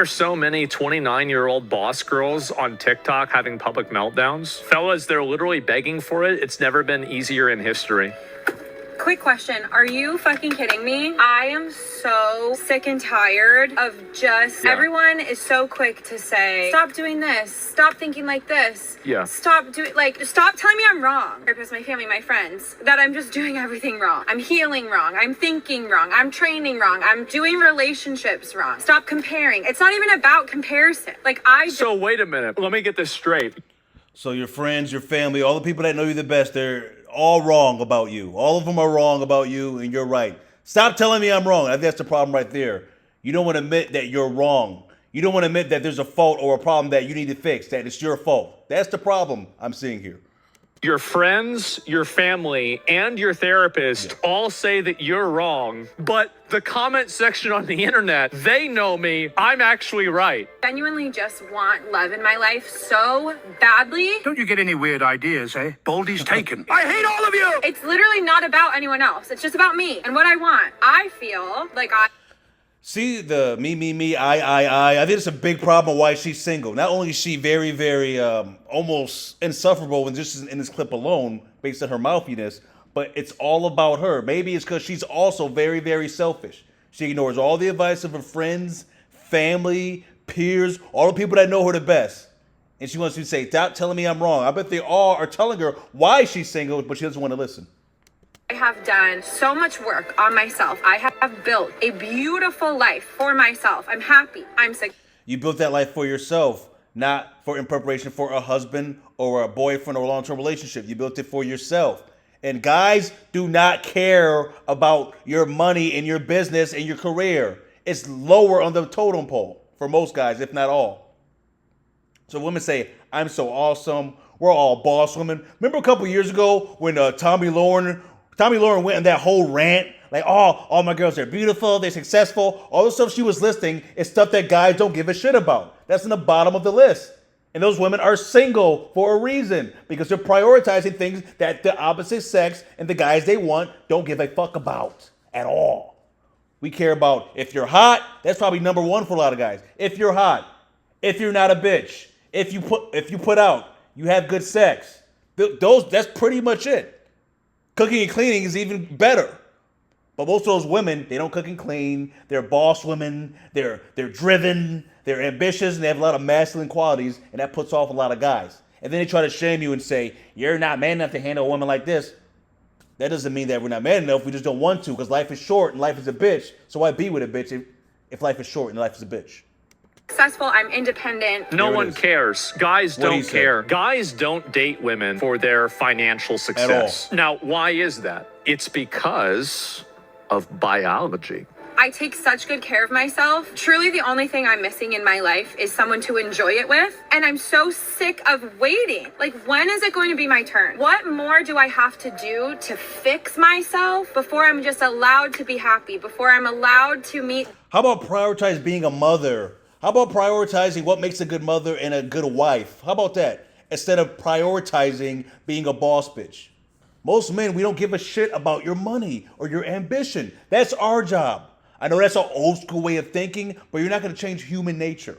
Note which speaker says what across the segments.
Speaker 1: There's so many 29-year-old boss girls on TikTok having public meltdowns. Fellas, they're literally begging for it. It's never been easier in history.
Speaker 2: Quick question. Are you fucking kidding me? I am so sick and tired of everyone is so quick to say, stop doing this. Stop thinking like this.
Speaker 1: Yeah.
Speaker 2: Stop telling me I'm wrong. Therapist, my family, my friends, that I'm just doing everything wrong. I'm healing wrong. I'm thinking wrong. I'm training wrong. I'm doing relationships wrong. Stop comparing. It's not even about comparison.
Speaker 1: So wait a minute. Let me get this straight.
Speaker 3: So your friends, your family, all the people that know you the best, they're all wrong about you. All of them are wrong about you, and you're right. Stop telling me I'm wrong. I think that's the problem right there. You don't want to admit that you're wrong. You don't want to admit that there's a fault or a problem that you need to fix, that it's your fault. That's the problem I'm seeing here.
Speaker 1: Your friends, your family, and your therapist all say that you're wrong, but the comment section on the internet, they know me. I'm actually right.
Speaker 2: Genuinely just want love in my life so badly.
Speaker 4: Don't you get any weird ideas, eh? Baldy's taken. I hate all of you!
Speaker 2: It's literally not about anyone else. It's just about me and what I want. I feel like
Speaker 3: See the me, I think it's a big problem why she's single. Not only is she very, very almost insufferable when just in this clip alone, based on her mouthiness, but it's all about her. Maybe it's because she's also very, very selfish. She ignores all the advice of her friends, family, peers, all the people that know her the best. And she wants to say, stop telling me I'm wrong. I bet they all are telling her why she's single, but she doesn't want to listen.
Speaker 2: I have done so much work on myself. I have built a beautiful life for myself. I'm happy. I'm sick.
Speaker 3: You built that life for yourself, not in preparation for a husband or a boyfriend or a long-term relationship. You built it for yourself. And guys do not care about your money and your business and your career. It's lower on the totem pole for most guys, if not all. So women say, I'm so awesome. We're all boss women. Remember a couple years ago when Tommy Lauren went on that whole rant, like, oh, all my girls are beautiful, they're successful. All the stuff she was listing is stuff that guys don't give a shit about. That's in the bottom of the list. And those women are single for a reason, because they're prioritizing things that the opposite sex and the guys they want don't give a fuck about at all. We care about if you're hot. That's probably number one for a lot of guys. If you're hot, if you're not a bitch, if you put out, you have good sex. That's pretty much it. Cooking and cleaning is even better. But most of those women, they don't cook and clean. They're boss women. They're driven. They're ambitious, and they have a lot of masculine qualities, and that puts off a lot of guys. And then they try to shame you and say, you're not man enough to handle a woman like this. That doesn't mean that we're not man enough. We just don't want to, because life is short and life is a bitch. So why be with a bitch if life is short and life is a bitch?
Speaker 2: Successful, I'm independent.
Speaker 1: No one cares. Guys don't care. Guys don't date women for their financial success. Now, why is that? It's because of biology.
Speaker 2: I take such good care of myself. Truly, the only thing I'm missing in my life is someone to enjoy it with. And I'm so sick of waiting. Like, when is it going to be my turn? What more do I have to do to fix myself before I'm just allowed to be happy, before I'm allowed to meet?
Speaker 3: How about prioritize being a mother? How about prioritizing what makes a good mother and a good wife? How about that? Instead of prioritizing being a boss bitch. Most men, we don't give a shit about your money or your ambition. That's our job. I know that's an old school way of thinking, but you're not going to change human nature.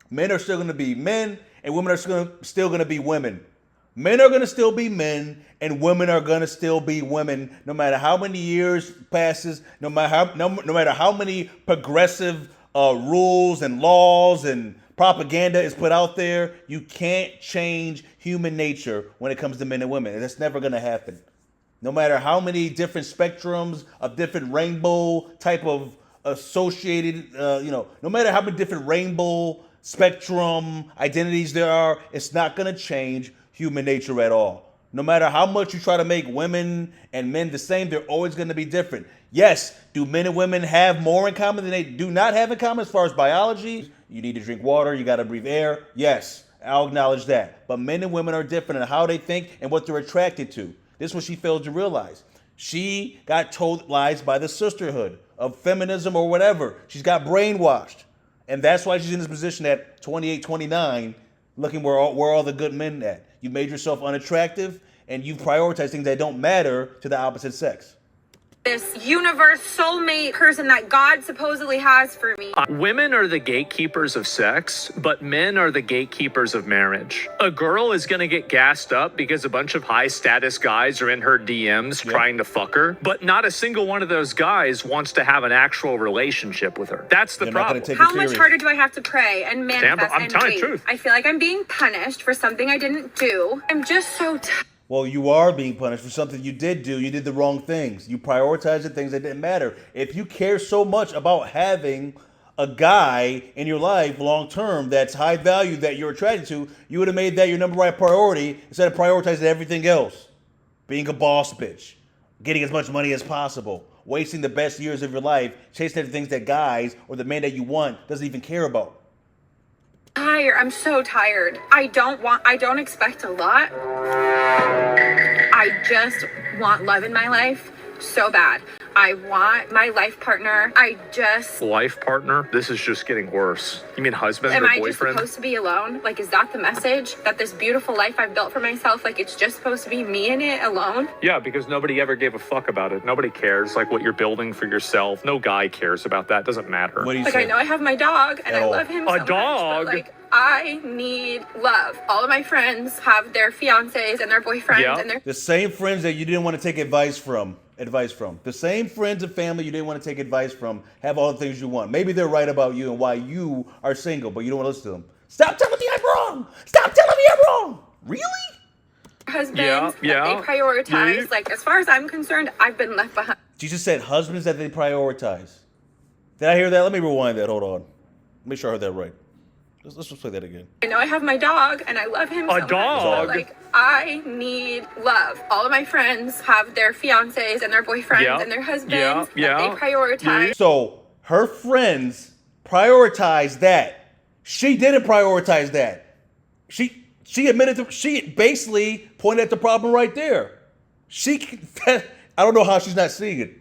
Speaker 3: Men are still going to be men, and women are still going to be women. Men are going to still be men, and women are going to still be women, no matter how many years passes, no matter how many progressive rules and laws and propaganda is put out there. You can't change human nature when it comes to men and women. And that's never going to happen. No matter how many different spectrums of different rainbow type of associated, no matter how many different rainbow spectrum identities there are, it's not going to change human nature at all. No matter how much you try to make women and men the same, they're always going to be different. Yes, do men and women have more in common than they do not have in common as far as biology? You need to drink water, you got to breathe air. Yes, I'll acknowledge that. But men and women are different in how they think and what they're attracted to. This is what she failed to realize. She got told lies by the sisterhood of feminism or whatever. She's got brainwashed. And that's why she's in this position at 28, 29, looking where all the good men at. You made yourself unattractive, and you prioritize things that don't matter to the opposite sex.
Speaker 2: this universe soulmate person that God supposedly has for me.
Speaker 1: Women are the gatekeepers of sex, but men are the gatekeepers of marriage. A girl is going to get gassed up because a bunch of high status guys are in her DMs trying to fuck her, but not a single one of those guys wants to have an actual relationship with her. That's the problem.
Speaker 2: How much harder do I have to pray and manifest
Speaker 1: I'm
Speaker 2: and
Speaker 1: telling
Speaker 2: wait?
Speaker 1: the truth.
Speaker 2: I feel like I'm being punished for something I didn't do. I'm just so tired.
Speaker 3: Well, you are being punished for something you did do. You did the wrong things. You prioritized the things that didn't matter. If you care so much about having a guy in your life long term that's high value that you're attracted to, you would have made that your number one priority instead of prioritizing everything else. Being a boss bitch, getting as much money as possible, wasting the best years of your life chasing the things that guys or the man that you want doesn't even care about.
Speaker 2: I'm so tired. I don't expect a lot. I just want love in my life so bad. I want my life partner.
Speaker 1: Life partner? This is just getting worse. You mean husband or
Speaker 2: Am I
Speaker 1: boyfriend?
Speaker 2: just supposed to be alone? Like, is that the message? That this beautiful life I've built for myself, like, it's just supposed to be me in it alone?
Speaker 1: Yeah, because nobody ever gave a fuck about it. Nobody cares, like, what you're building for yourself. No guy cares about that. Doesn't matter.
Speaker 3: What do you
Speaker 2: Like,
Speaker 3: say?
Speaker 2: I know I have my dog, and I
Speaker 3: Oh.
Speaker 2: love him
Speaker 1: A
Speaker 2: so much,
Speaker 1: dog?
Speaker 2: but, like, I need love. All of my friends have their fiancés and their boyfriends
Speaker 1: Yeah.
Speaker 2: and their...
Speaker 3: The same friends that you didn't want to take advice from. The same friends and family you didn't want to take advice from have all the things you want. Maybe they're right about you and why you are single, but you don't want to listen to them. Stop telling me I'm wrong! Stop telling me I'm wrong! Really?
Speaker 2: husbands
Speaker 1: Yeah.
Speaker 2: that they prioritize.
Speaker 1: Yeah.
Speaker 2: Like, as far as I'm concerned, I've been left behind.
Speaker 3: Jesus said husbands that they prioritize. Did I hear that? Let me rewind that. Hold on. Make sure I heard that right. Let's just play that again.
Speaker 2: I know I have my dog, and I love him so much.
Speaker 1: dog?
Speaker 2: But, like, I need love. All of my friends have their fiancés and their boyfriends
Speaker 1: Yeah.
Speaker 2: and their husbands
Speaker 1: Yeah.
Speaker 2: that they prioritize.
Speaker 3: So her friends prioritized that. She didn't prioritize that. She admitted to, she basically pointed at the problem right there. I don't know how she's not seeing it.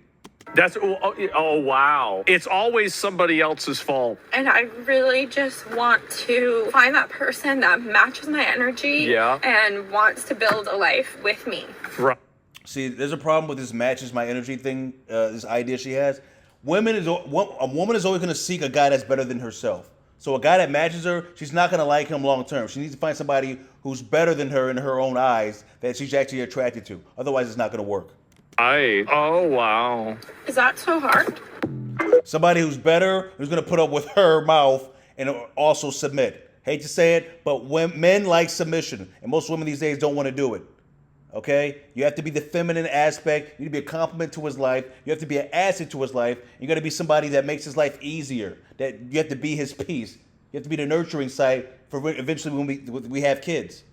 Speaker 1: Oh, wow. It's always somebody else's fault.
Speaker 2: And I really just want to find that person that matches my energy
Speaker 1: Yeah.
Speaker 2: and wants to build a life with me.
Speaker 1: Right.
Speaker 3: See, there's a problem with this matches my energy thing, this idea she has. A woman is always going to seek a guy that's better than herself. So a guy that matches her, she's not going to like him long term. She needs to find somebody who's better than her in her own eyes that she's actually attracted to. Otherwise, it's not going to work.
Speaker 1: Oh, wow.
Speaker 2: Is that so hard?
Speaker 3: Somebody who's better, who's going to put up with her mouth and also submit. Hate to say it, but men like submission, and most women these days don't want to do it. Okay? You have to be the feminine aspect. You need to be a compliment to his life. You have to be an asset to his life. You got to be somebody that makes his life easier. That you have to be his peace. You have to be the nurturing side for eventually when we have kids.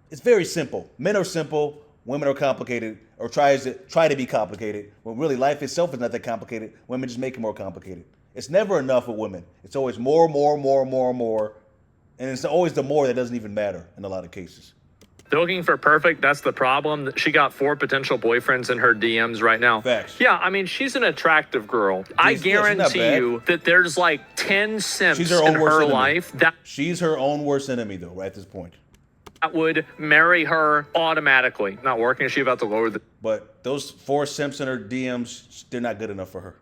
Speaker 3: It's very simple. Men are simple. Women are complicated, or try to be complicated. When really life itself is not that complicated. Women just make it more complicated. It's never enough with women. It's always more, and it's always the more that doesn't even matter in a lot of cases.
Speaker 1: They're looking for perfect. That's the problem. She got 4 potential boyfriends in her DMs right now.
Speaker 3: Facts.
Speaker 1: Yeah, I mean, she's an attractive girl. I
Speaker 3: she's not
Speaker 1: guarantee
Speaker 3: bad.
Speaker 1: you that there's like 10 simps
Speaker 3: She's her own
Speaker 1: in
Speaker 3: worst
Speaker 1: her
Speaker 3: enemy.
Speaker 1: life
Speaker 3: She's her own worst enemy, though, right at this point.
Speaker 1: that would marry her automatically. Not working. Is she about to lower the
Speaker 3: But those 4 simps in her DMs, they're not good enough for her.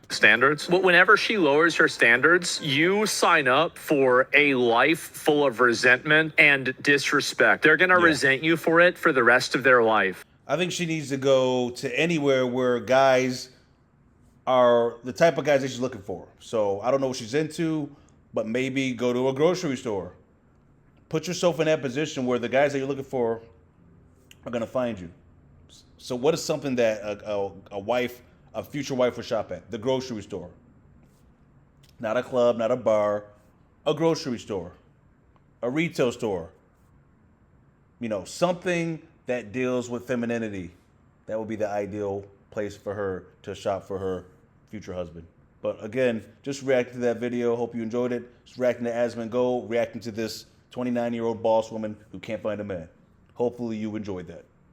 Speaker 1: standards? Well, whenever she lowers her standards, you sign up for a life full of resentment and disrespect. They're going to resent you for it for the rest of their life.
Speaker 3: I think she needs to go to anywhere where guys are the type of guys that she's looking for. So I don't know what she's into, but maybe go to a grocery store. Put yourself in that position where the guys that you're looking for are going to find you. So what is something that a future wife would shop at? The grocery store. Not a club, not a bar, a grocery store, a retail store. You know, something that deals with femininity. That would be the ideal place for her to shop for her future husband. But again, just reacting to that video. Hope you enjoyed it. Just reacting to Asmongold, reacting to this 29-year-old boss woman who can't find a man. Hopefully you enjoyed that.